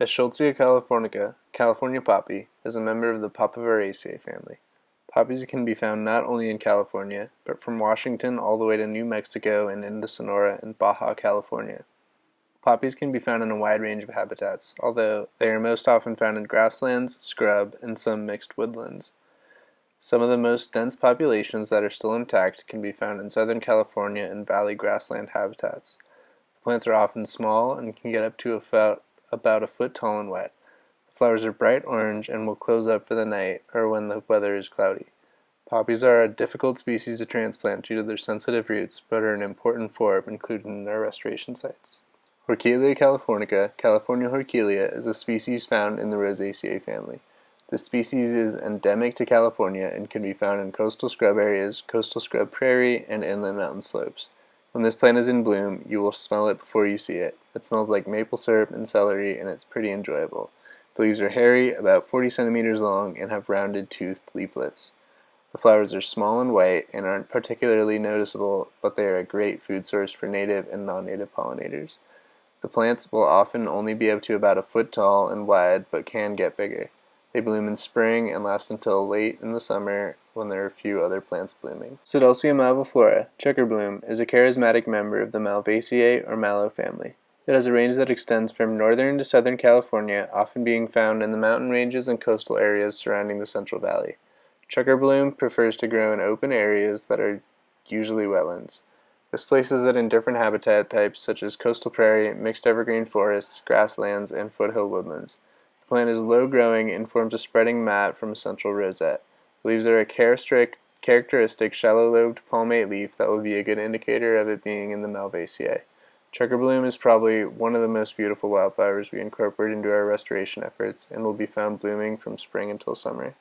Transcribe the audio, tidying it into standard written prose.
A Schultzia californica, California poppy, is a member of the Papaveraceae family. Poppies can be found not only in California, but from Washington all the way to New Mexico and into Sonora and Baja California. Poppies can be found in a wide range of habitats, although they are most often found in grasslands, scrub, and some mixed woodlands. Some of the most dense populations that are still intact can be found in Southern California and valley grassland habitats. The plants are often small and can get up to about a foot tall and wet. The flowers are bright orange and will close up for the night or when the weather is cloudy. Poppies are a difficult species to transplant due to their sensitive roots, but are an important forb included in our restoration sites. Orchidea californica, California Orchidea, is a species found in the Rosaceae family. This species is endemic to California and can be found in coastal scrub areas, coastal scrub prairie, and inland mountain slopes. When this plant is in bloom, you will smell it before you see it. It smells like maple syrup and celery, and it's pretty enjoyable. The leaves are hairy, about 40 centimeters long, and have rounded toothed leaflets. The flowers are small and white and aren't particularly noticeable, but they are a great food source for native and non-native pollinators. The plants will often only be up to about a foot tall and wide, but can get bigger. They bloom in spring and last until late in the summer when there are few other plants blooming. Pseudolcia malviflora, checkerbloom, is a charismatic member of the Malvaceae or mallow family. It has a range that extends from northern to southern California, often being found in the mountain ranges and coastal areas surrounding the Central Valley. Checkerbloom prefers to grow in open areas that are usually wetlands. This places it in different habitat types such as coastal prairie, mixed evergreen forests, grasslands, and foothill woodlands. The plant is low-growing and forms a spreading mat from a central rosette. The leaves are a characteristic shallow-lobed palmate leaf that will be a good indicator of it being in the Malvaceae. Checkerbloom is probably one of the most beautiful wildflowers we incorporate into our restoration efforts and will be found blooming from spring until summer.